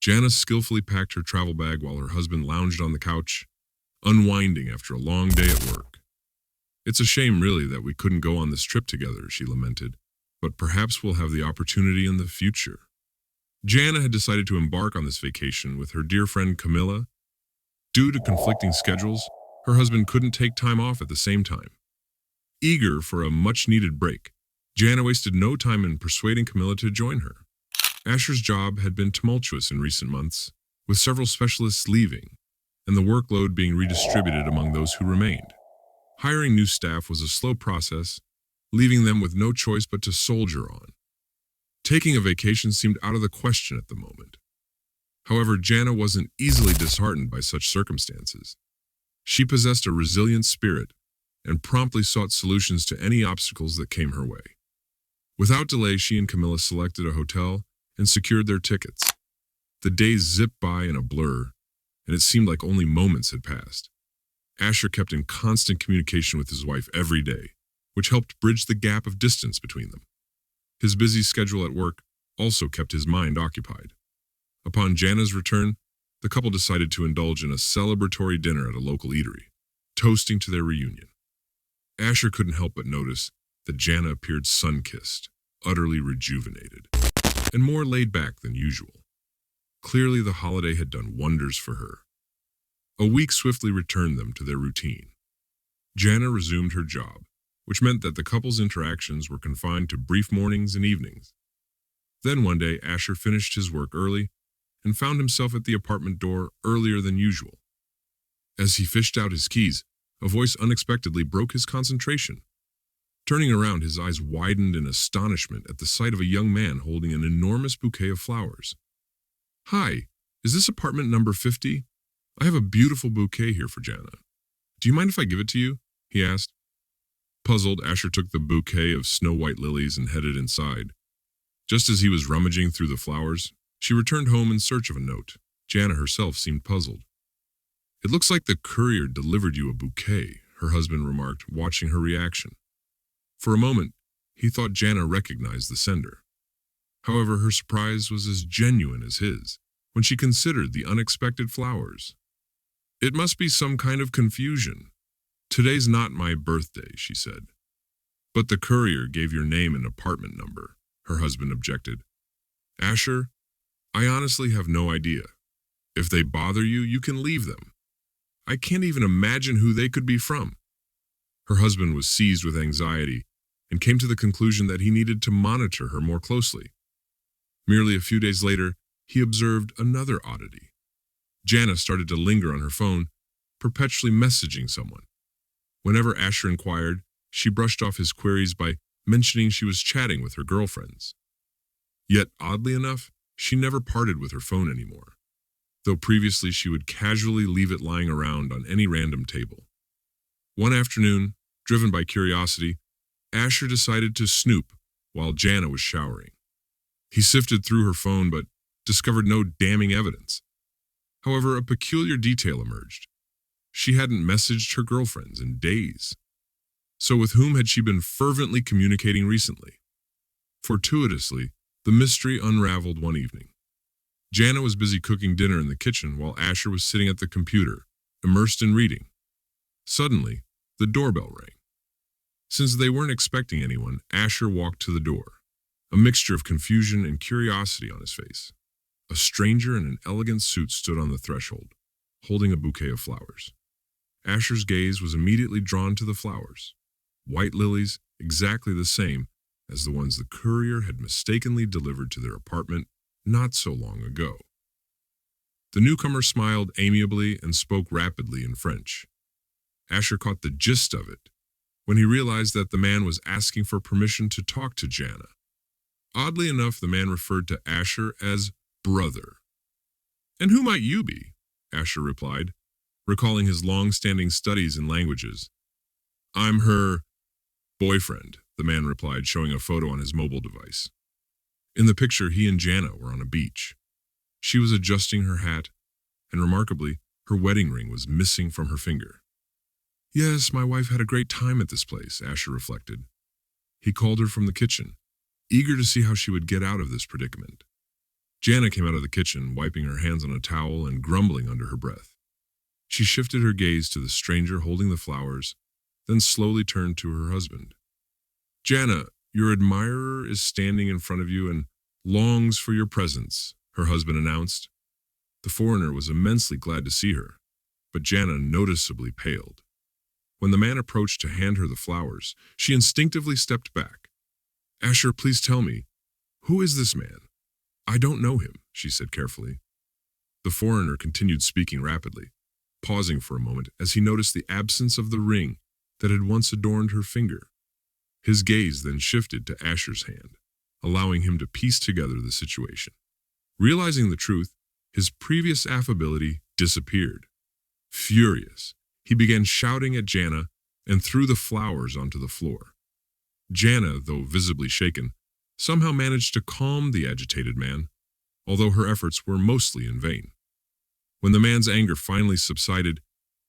Jana skillfully packed her travel bag while her husband lounged on the couch, unwinding after a long day at work. It's a shame, really, that we couldn't go on this trip together, she lamented, but perhaps we'll have the opportunity in the future. Jana had decided to embark on this vacation with her dear friend Camilla. Due to conflicting schedules, her husband couldn't take time off at the same time. Eager for a much-needed break, Jana wasted no time in persuading Camilla to join her. Asher's job had been tumultuous in recent months, with several specialists leaving, and the workload being redistributed among those who remained. Hiring new staff was a slow process, leaving them with no choice but to soldier on. Taking a vacation seemed out of the question at the moment. However, Jana wasn't easily disheartened by such circumstances. She possessed a resilient spirit and promptly sought solutions to any obstacles that came her way. Without delay, she and Camilla selected a hotel and secured their tickets. The days zipped by in a blur, and it seemed like only moments had passed. Asher kept in constant communication with his wife every day, which helped bridge the gap of distance between them. His busy schedule at work also kept his mind occupied. Upon Jana's return, the couple decided to indulge in a celebratory dinner at a local eatery, toasting to their reunion. Asher couldn't help but notice that Jana appeared sun-kissed, utterly rejuvenated, and more laid back than usual. Clearly, the holiday had done wonders for her. A week swiftly returned them to their routine. Jana resumed her job, which meant that the couple's interactions were confined to brief mornings and evenings. Then one day, Asher finished his work early and found himself at the apartment door earlier than usual. As he fished out his keys, a voice unexpectedly broke his concentration. Turning around, his eyes widened in astonishment at the sight of a young man holding an enormous bouquet of flowers. "Hi, is this apartment number 50? I have a beautiful bouquet here for Jana. Do you mind if I give it to you?" he asked. Puzzled, Asher took the bouquet of snow-white lilies and headed inside. Just as he was rummaging through the flowers, she returned home in search of a note. Jana herself seemed puzzled. "It looks like the courier delivered you a bouquet," her husband remarked, watching her reaction. For a moment, he thought Jana recognized the sender. However, her surprise was as genuine as his when she considered the unexpected flowers. "It must be some kind of confusion. Today's not my birthday," she said. "But the courier gave your name and apartment number," her husband objected. "Asher, I honestly have no idea. If they bother you, you can leave them. I can't even imagine who they could be from." Her husband was seized with anxiety and came to the conclusion that he needed to monitor her more closely. Merely a few days later, he observed another oddity. Jana started to linger on her phone, perpetually messaging someone. Whenever Asher inquired, she brushed off his queries by mentioning she was chatting with her girlfriends. Yet, oddly enough, she never parted with her phone anymore, though previously she would casually leave it lying around on any random table. One afternoon, driven by curiosity, Asher decided to snoop while Jana was showering. He sifted through her phone but discovered no damning evidence. However, a peculiar detail emerged. She hadn't messaged her girlfriends in days. So with whom had she been fervently communicating recently? Fortuitously, the mystery unraveled one evening. Jana was busy cooking dinner in the kitchen while Asher was sitting at the computer, immersed in reading. Suddenly, the doorbell rang. Since they weren't expecting anyone, Asher walked to the door, a mixture of confusion and curiosity on his face. A stranger in an elegant suit stood on the threshold, holding a bouquet of flowers. Asher's gaze was immediately drawn to the flowers, white lilies exactly the same as the ones the courier had mistakenly delivered to their apartment not so long ago. The newcomer smiled amiably and spoke rapidly in French. Asher caught the gist of it when he realized that the man was asking for permission to talk to Jana. Oddly enough, the man referred to Asher as brother. "And who might you be?" Asher replied, recalling his long-standing studies in languages. "I'm her boyfriend," the man replied, showing a photo on his mobile device. In the picture, he and Jana were on a beach. She was adjusting her hat, and remarkably, her wedding ring was missing from her finger. "Yes, my wife had a great time at this place," Asher reflected. He called her from the kitchen, eager to see how she would get out of this predicament. Jana came out of the kitchen, wiping her hands on a towel and grumbling under her breath. She shifted her gaze to the stranger holding the flowers, then slowly turned to her husband. Jana, your admirer is standing in front of you and longs for your presence, her husband announced. The foreigner was immensely glad to see her, but Jana noticeably paled. When the man approached to hand her the flowers, she instinctively stepped back. Asher, please tell me, who is this man? I don't know him, she said carefully. The foreigner continued speaking rapidly, pausing for a moment as he noticed the absence of the ring that had once adorned her finger. His gaze then shifted to Asher's hand, allowing him to piece together the situation. Realizing the truth, his previous affability disappeared. Furious, he began shouting at Jana and threw the flowers onto the floor. Jana, though visibly shaken, somehow managed to calm the agitated man, although her efforts were mostly in vain. When the man's anger finally subsided,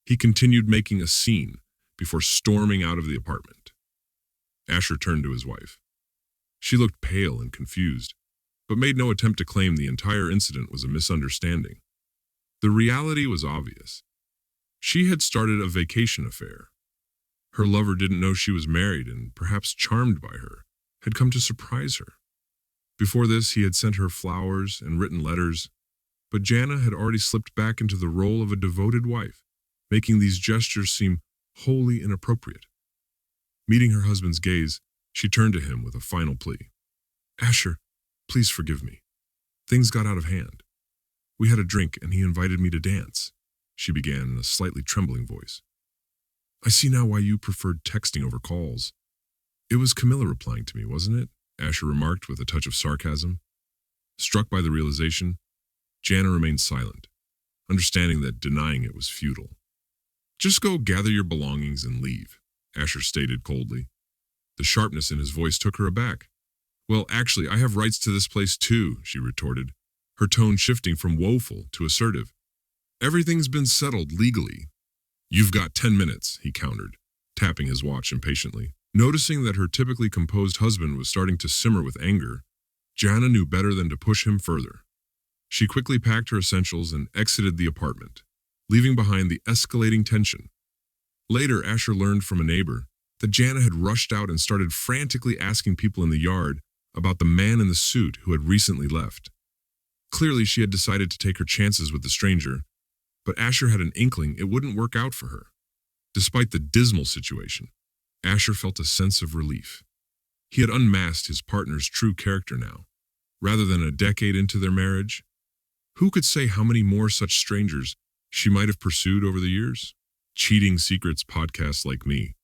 he continued making a scene before storming out of the apartment. Asher turned to his wife. She looked pale and confused, but made no attempt to claim the entire incident was a misunderstanding. The reality was obvious. She had started a vacation affair. Her lover didn't know she was married and, perhaps charmed by her, had come to surprise her. Before this, he had sent her flowers and written letters, but Jana had already slipped back into the role of a devoted wife, making these gestures seem wholly inappropriate. Meeting her husband's gaze, she turned to him with a final plea. Asher, please forgive me. Things got out of hand. We had a drink and he invited me to dance, she began in a slightly trembling voice. I see now why you preferred texting over calls. It was Camilla replying to me, wasn't it? Asher remarked with a touch of sarcasm. Struck by the realization, Jana remained silent, understanding that denying it was futile. Just go gather your belongings and leave, Asher stated coldly. The sharpness in his voice took her aback. Well, actually, I have rights to this place too, she retorted, her tone shifting from woeful to assertive. Everything's been settled legally. You've got 10 minutes, he countered, tapping his watch impatiently. Noticing that her typically composed husband was starting to simmer with anger, Jana knew better than to push him further. She quickly packed her essentials and exited the apartment, leaving behind the escalating tension. Later, Asher learned from a neighbor that Jana had rushed out and started frantically asking people in the yard about the man in the suit who had recently left. Clearly, she had decided to take her chances with the stranger, but Asher had an inkling it wouldn't work out for her. Despite the dismal situation, Asher felt a sense of relief. He had unmasked his partner's true character now, rather than a decade into their marriage. Who could say how many more such strangers she might have pursued over the years? Cheating Secrets podcasts like me.